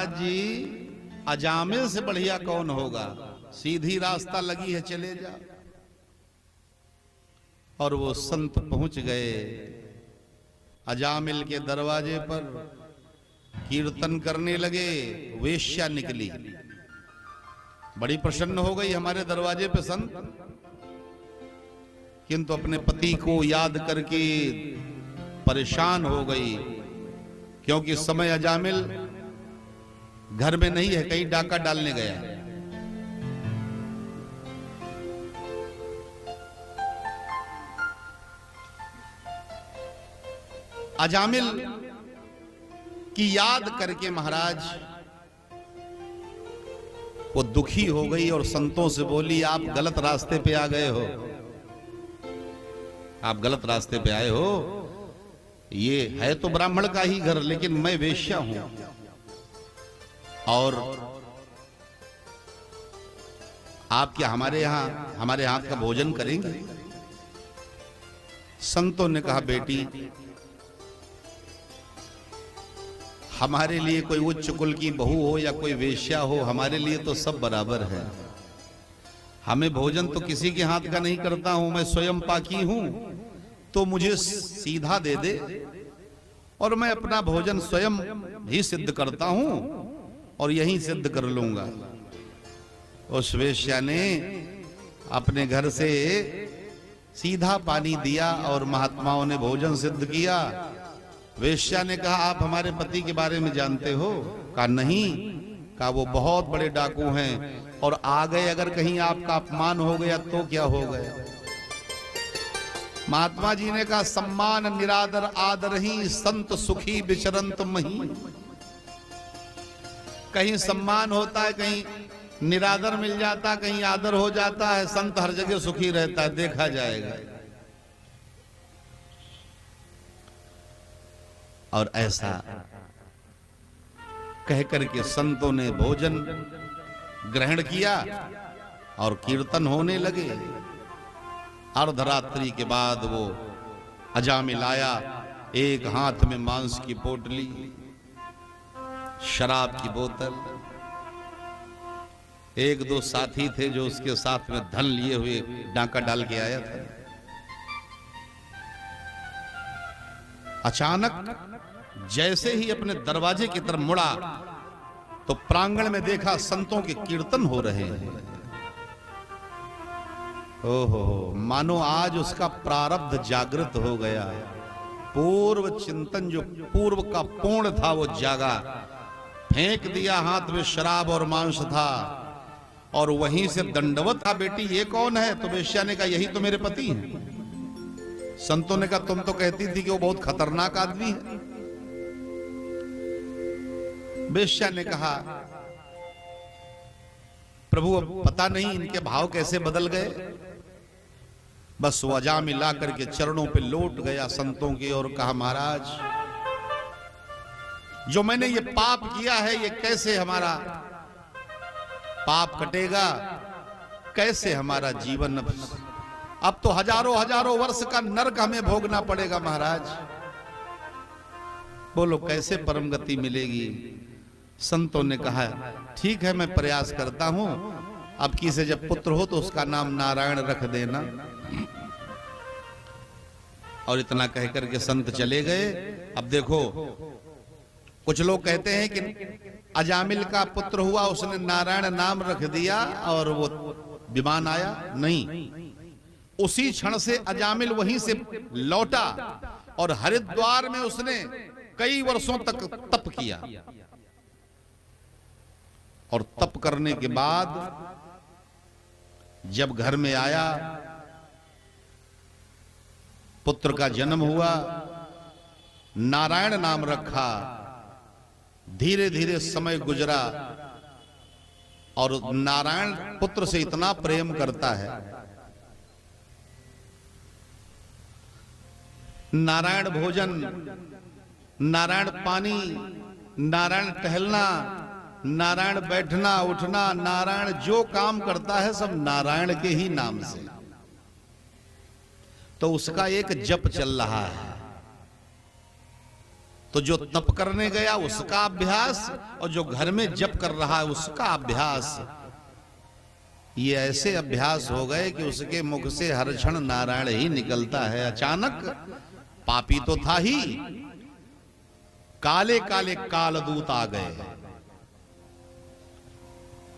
महाराज जी अजामिल से बढ़िया कौन होगा, सीधी रास्ता लगी है, चले जा। और वो संत पहुंच गए अजामिल के दरवाजे पर, कीर्तन करने लगे। वेश्या निकली, बड़ी प्रसन्न हो गई हमारे दरवाजे पे संत, किंतु अपने पति को याद करके परेशान हो गई, क्योंकि इस समय अजामिल घर में नहीं है, कहीं डाका डालने गया। अजामिल की याद करके महाराज वो दुखी हो गई और संतों से बोली, आप गलत रास्ते पे आ गए हो, आप गलत रास्ते पे आए हो। ये है तो ब्राह्मण का ही घर, लेकिन मैं वेश्या हूं और आप क्या हमारे हाथ का भोजन करेंगे? संतों ने कहा, बेटी हमारे लिए कोई उच्च कुल की बहू हो या कोई वेश्या हो, हमारे लिए तो सब बराबर है। हमें भोजन तो किसी के हाथ का नहीं करता हूं, मैं स्वयं पाकी हूं, तो मुझे सीधा दे दे और मैं अपना भोजन स्वयं ही सिद्ध करता हूं और यहीं सिद्ध कर लूंगा। उस वेश्या ने अपने घर से सीधा पानी दिया और महात्माओं ने भोजन सिद्ध किया। वेश्या ने कहा, आप हमारे पति के बारे में जानते हो? कहा नहीं। कहा वो बहुत बड़े डाकू हैं और आ गए अगर कहीं आपका अपमान हो गया तो क्या हो गया? महात्मा जी ने कहा, सम्मान निरादर आदर ही संत सुखी विचरंत मही। कहीं सम्मान होता है, कहीं निरादर मिल जाता, कहीं आदर हो जाता है, संत हर जगह सुखी रहता है, देखा जाएगा। और ऐसा कहकर के संतों ने भोजन ग्रहण किया और कीर्तन होने लगे। अर्धरात्रि के बाद वो अजामिल आया, एक हाथ में मांस की पोटली, शराब की बोतल, एक दो साथी थे जो उसके साथ में धन लिए हुए डाका डाल के आया था। अचानक जैसे ही अपने दरवाजे की तरफ मुड़ा तो प्रांगण में देखा संतों के कीर्तन हो रहे हैं। ओहो, मानो आज उसका प्रारब्ध जागृत हो गया। पूर्व चिंतन जो पूर्व का पूर्ण था वो जागा। फेंक दिया, हाथ में शराब और मांस था और वहीं से दंडवत था, बेटी ये कौन है? तो वेश्या ने कहा, यही तो मेरे पति हैं। संतों ने कहा, तुम तो कहती थी कि वो बहुत खतरनाक आदमी है। वेश्या ने कहा, प्रभु अब पता नहीं इनके भाव कैसे बदल गए। बस वो अजामिल ला करके चरणों पे लौट गया संतों के और कहा, महाराज जो मैंने ये पाप किया है, ये कैसे हमारा पाप कटेगा? कैसे हमारा जीवन अब तो हजारों हजारों वर्ष का नरक हमें भोगना पड़ेगा महाराज। बोलो कैसे परम गति मिलेगी? संतों ने कहा, ठीक है मैं प्रयास करता हूं, अब की से जब पुत्र हो तो उसका नाम नारायण रख देना। और इतना कहकर के संत चले गए। अब देखो, कुछ लोग कहते हैं कि अजामिल का पुत्र हुआ, उसने नारायण नाम रख दिया और वो विमान आया। नहीं, उसी क्षण से अजामिल वहीं से लौटा और हरिद्वार में उसने कई वर्षों तक तप किया। और तप करने के बाद जब घर में आया, पुत्र का जन्म हुआ, नारायण नाम रखा। धीरे धीरे समय गुजरा और नारायण पुत्र से इतना प्रेम करता है, नारायण भोजन, नारायण पानी, नारायण टहलना, नारायण बैठना उठना, नारायण जो काम करता है सब नारायण के ही नाम से। तो उसका एक जप चल रहा है। तो जो तप करने गया उसका अभ्यास और जो घर में जप कर रहा है उसका अभ्यास, ये ऐसे अभ्यास हो गए कि उसके मुख से हर क्षण नारायण ही निकलता है। अचानक पापी तो था ही, काले काले कालदूत आ गए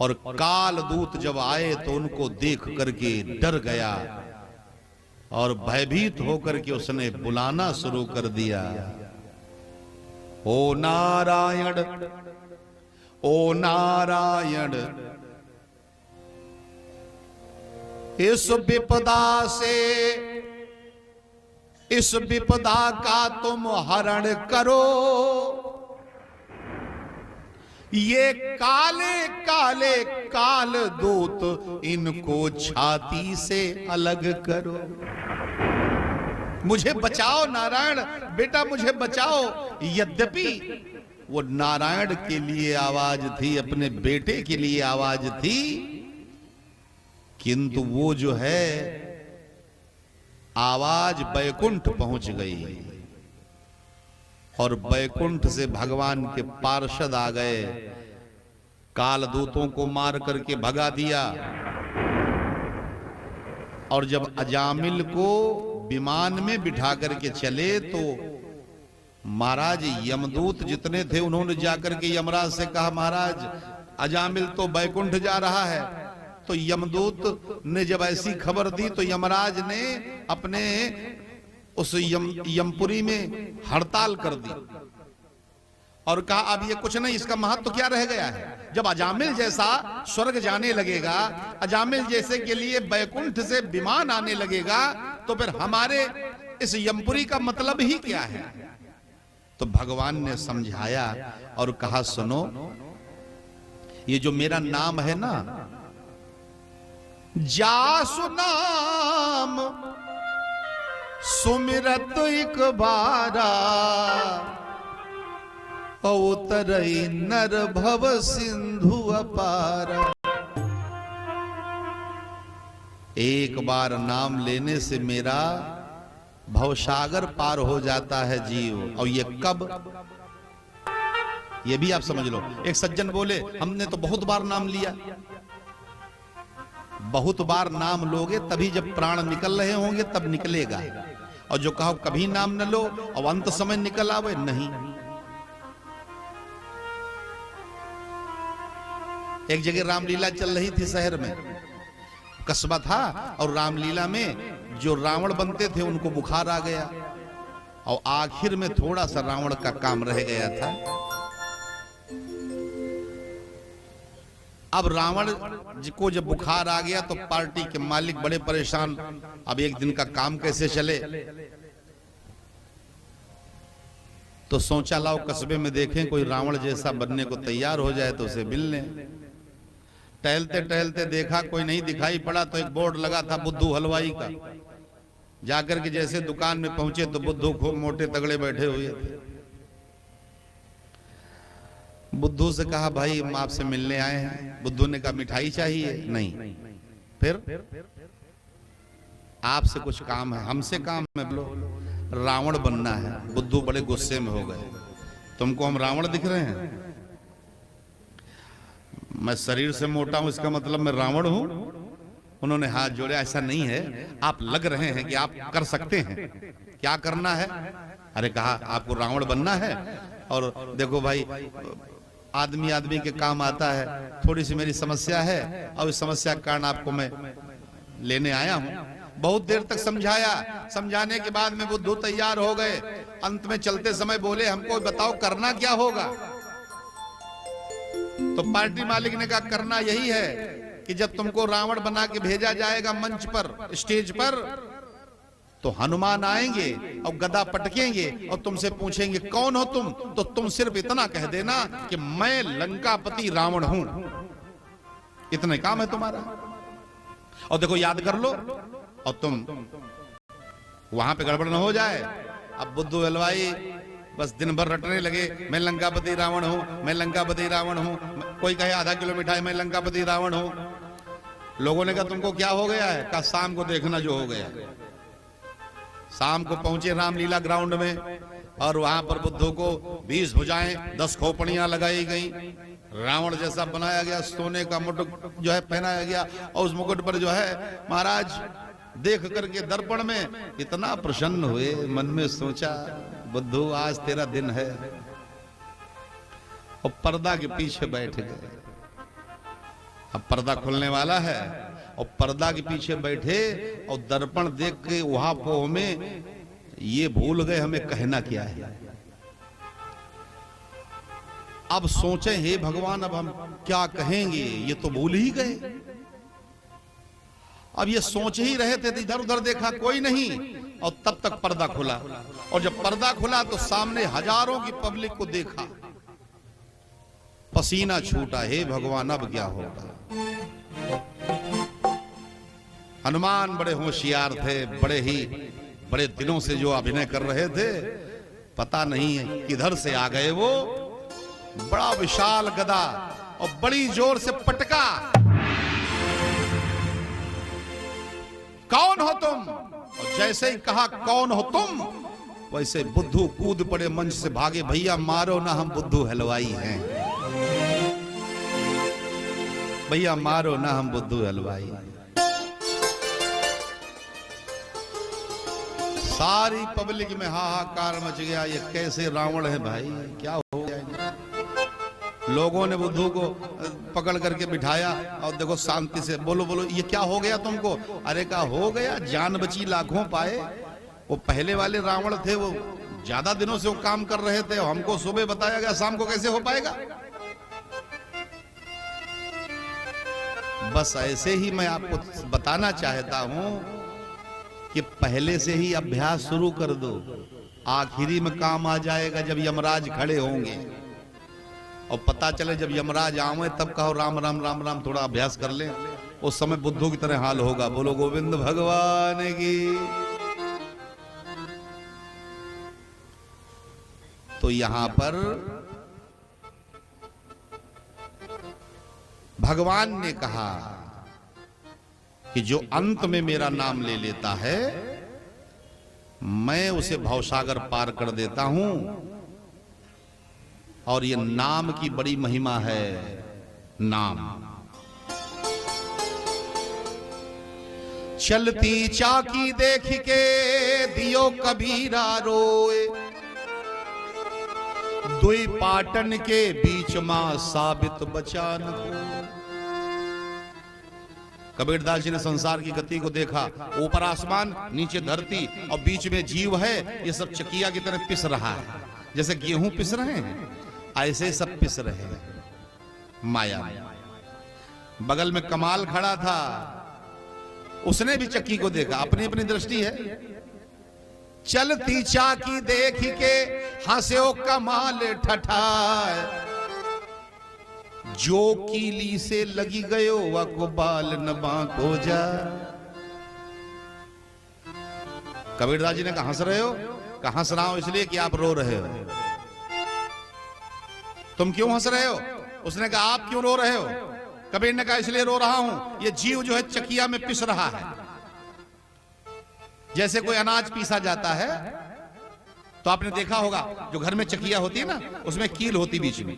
और कालदूत जब आए तो उनको देख करके डर गया और भयभीत होकर के उसने बुलाना शुरू कर दिया, ओ नारायण, ओ नारायण, इस विपदा से, इस विपदा का तुम हरण करो, ये काले काले काल दूत इनको छाती से अलग करो, मुझे बचाओ नारायण, बेटा मुझे बचाओ। यद्यपि वो नारायण के लिए आवाज थी, अपने बेटे के लिए आवाज थी, किंतु वो जो है आवाज बैकुंठ पहुंच गई और बैकुंठ से भगवान के पार्षद आ गए, कालदूतों को मार करके भगा दिया। और जब अजामिल को विमान में बिठा करके चले तो महाराज यमदूत जितने थे उन्होंने जाकर के यमराज से कहा, महाराज अजामिल तो बैकुंठ जा रहा है। तो यमदूत ने जब ऐसी खबर दी तो यमराज ने अपने उस यमपुरी में हड़ताल कर दी और कहा अब ये कुछ नहीं, इसका महत्व क्या रह गया है। जब अजामिल जैसा स्वर्ग जाने लगेगा, अजामिल जैसे के लिए बैकुंठ से विमान आने लगेगा, तो फिर हमारे इस यमपुरी का मतलब ही क्या है। तो भगवान ने समझाया और कहा सुनो, ये जो मेरा नाम है ना, जासु नाम सुमिरत एक बारा, उतरई नर भव सिंधु अपार। एक बार नाम लेने से मेरा भवसागर पार हो जाता है जीव। और ये कब, ये भी आप समझ लो। एक सज्जन बोले हमने तो बहुत बार नाम लिया। बहुत बार नाम लोगे तभी जब प्राण निकल रहे होंगे तब निकलेगा, और जो कहो कभी नाम न लो और अंत समय निकल आवे, नहीं। एक जगह रामलीला चल रही थी, शहर में कस्बा था, और रामलीला में जो रावण बनते थे उनको बुखार आ गया और आखिर में थोड़ा सा रावण का काम रह गया था। अब रावण को जब बुखार आ गया तो पार्टी के मालिक बड़े परेशान, अब एक दिन का काम कैसे चले। तो सोचा लाओ कस्बे में देखें कोई रावण जैसा बनने को तैयार हो जाए तो उसे मिल लें। टहलते टहलते देखा कोई नहीं दिखाई पड़ा, तो एक बोर्ड लगा था बुद्धू हलवाई का। जाकर के जैसे दुकान में पहुंचे तो बुद्धू खूब मोटे तगड़े बैठे हुए थे। बुद्धू से कहा भाई हम आपसे मिलने आए हैं। बुद्धू ने कहा मिठाई चाहिए? नहीं। फिर आपसे कुछ काम है? हमसे काम है, बोलो रावण बनना है। बुद्धू बड़े गुस्से में हो गए, तुमको हम रावण दिख रहे हैं? मैं शरीर से मोटा हूं इसका मतलब मैं रावण हूं? उन्होंने हाथ जोड़े, ऐसा नहीं है, आप लग रहे हैं कि आप कर सकते हैं। क्या करना है? अरे कहा आपको रावण बनना है, और देखो भाई आदमी आदमी के काम आता है, थोड़ी सी मेरी समस्या है और इस समस्या के कारण आपको मैं लेने आया हूं। बहुत देर तक समझाया, समझाने के बाद में बुद्धू तैयार हो गए। अंत में चलते समय बोले हमको बताओ करना क्या होगा। तो पार्टी मालिक ने कहा करना यही है कि जब तुमको रावण बना के भेजा जाएगा मंच पर, स्टेज पर, तो हनुमान आएंगे और गदा पटकेंगे और तुमसे पूछेंगे कौन हो तुम, तो तुम सिर्फ इतना कह देना कि मैं लंकापति रावण हूं। इतने काम है तुम्हारा, और देखो याद कर लो और तुम वहां पे गड़बड़ न हो जाए। अब बुद्धू हलवाई बस दिन भर रटने लगे, मैं लंकापति रावण हूं, मैं लंकापति रावण हूं। कोई कहे आधा किलो मिठाई, मैं लंकापति रावण हूं। लोगों ने कहा तुमको क्या हो गया है? कहा शाम को देखना जो हो गया। शाम को पहुंचे रामलीला ग्राउंड में, और वहां पर बुद्ध को 20 भुजाएं 10 खोपड़ियां लगाई गई, रावण जैसा बनाया गया, सोने का मुकुट जो है पहनाया गया, और उस मुकुट पर जो है महाराज देख करके दर्पण में इतना प्रसन्न हुए, मन में सोचा बुद्धू आज तेरा दिन है, और पर्दा के पीछे बैठ गए। अब पर्दा खुलने वाला है और पर्दा के पीछे बैठे और दर्पण देख के वहां पोह में ये भूल गए हमें कहना क्या है। अब सोचे हे भगवान अब हम क्या कहेंगे, ये तो भूल ही गए। अब ये सोच ही रहे थे, इधर उधर देखा कोई नहीं, और तब तक पर्दा खुला, और जब पर्दा खुला तो सामने हजारों की पब्लिक को देखा। पसीना छूटा, हे भगवान अब क्या होगा। हनुमान बड़े होशियार थे, बड़े दिनों से जो अभिनय कर रहे थे, पता नहीं है किधर से आ गए वो। बड़ा विशाल गदा और बड़ी जोर से पटका, कौन हो तुम? और जैसे ही कहा कौन हो तुम, वैसे बुद्धू कूद पड़े, मंच से भागे, भैया मारो ना हम बुद्धू हलवाई हैं, भैया मारो ना हम बुद्धू हलवाई। सारी पब्लिक में हाहाकार मच गया, ये कैसे रावण है भाई, क्या हो गया। लोगों ने बुद्धू को पकड़ करके बिठाया और देखो शांति से बोलो बोलो ये क्या हो गया तुमको। अरे क्या हो गया, जान बची लाखों पाए। वो पहले वाले रावण थे, वो ज्यादा दिनों से वो काम कर रहे थे, हमको सुबह बताया गया, शाम को कैसे हो पाएगा। बस ऐसे ही मैं आपको बताना चाहता हूं कि पहले से ही अभ्यास शुरू कर दो, आखिरी में काम आ जाएगा जब यमराज खड़े होंगे। और पता चले जब यमराज आवे तब कहो राम राम राम राम, थोड़ा अभ्यास कर ले, उस समय बुद्धू की तरह हाल होगा। बोलो गोविंद भगवान की। तो यहां पर भगवान ने कहा कि जो अंत में मेरा नाम ले लेता है, मैं उसे भवसागर पार कर देता हूं। और ये नाम की बड़ी महिमा है। नाम चलती चाकी देख के दियो कबीरा रोए, दुई पाटन के बीच मां साबित बचान को। कबीरदास जी ने संसार की गति को देखा, ऊपर आसमान नीचे धरती और बीच में जीव है, ये सब चकिया की तरह पिस रहा है। जैसे गेहूं पिस रहे हैं ऐसे सब पिस रहे हैं माया। बगल में कमाल खड़ा था, उसने भी चक्की को देखा, अपनी अपनी दृष्टि है। चलती चाकी देख के हंस्यो कमाल ठठाए, जो कीली से लगी गयो वा को बाल न बांको जा। कबीरदास जी ने कहा हंस रहे हो? कहा हंस रहा हूं इसलिए कि आप रो रहे हो। तुम क्यों हंस रहे हो? उसने कहा आप क्यों रो रहे हो? कबीर ने कहा इसलिए रो रहा हूं, ये जीव जो है चकिया में पिस रहा है। जैसे कोई अनाज पीसा जाता है तो आपने देखा होगा, जो घर में चकिया होती है ना, उसमें कील होती बीच में।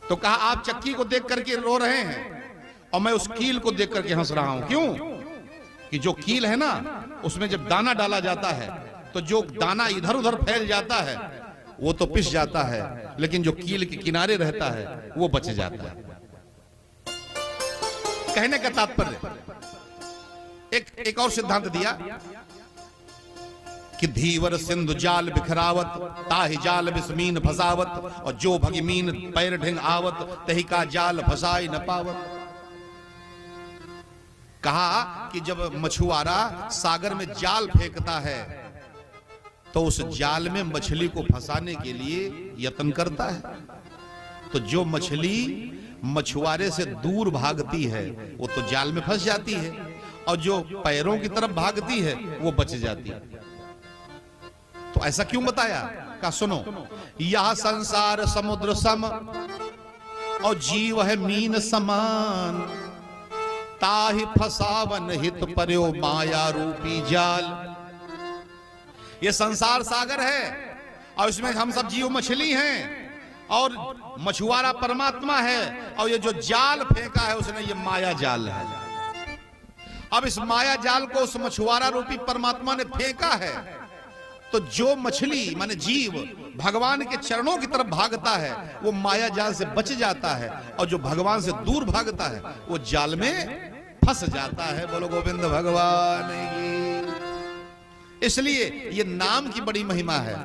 तो कहा आप चक्की को देख करके रो रहे हैं और मैं उस कील को देख करके हंस रहा हूं। क्यों? कि जो कील है ना, उसमें जब दाना डाला जाता है तो जो दाना इधर उधर फैल जाता है वो तो पिस जाता है, लेकिन जो कील के किनारे रहता है वो बच जाता है। कहने का तात्पर्य एक और सिद्धांत दिया कि धीवर सिंधु जाल बिखरावत, ताहि जाल बिस्मीन फसावत, और जो भगिमीन पैर ढिंग आवत, तही का जाल फसाई न पावत। कहा कि जब मछुआरा सागर में जाल फेंकता है तो उस जाल में मछली को फंसाने के लिए यत्न करता है। तो जो मछली मछुआरे से दूर भागती है वो तो जाल में फंस जाती है, और जो पैरों की तरफ भागती है वो बच जाती है। तो ऐसा क्यों बताया? का सुनो, यह संसार समुद्र सम और जीव है मीन समान, ताहि फसावन हित पर्यो माया रूपी जाल। ये संसार सागर है और इसमें हम सब जीव मछली हैं और मछुआरा परमात्मा है, और ये जो जाल फेंका है उसने ये माया जाल है। अब इस माया जाल को उस मछुआरा रूपी परमात्मा ने फेंका है, तो जो मछली माने जीव भगवान के चरणों की तरफ भागता है वो माया जाल से बच जाता है, और जो भगवान से दूर भागता है वो जाल में फंस जाता है। बोलो गोविंद भगवान की। इसलिए ये नाम की बड़ी महिमा है।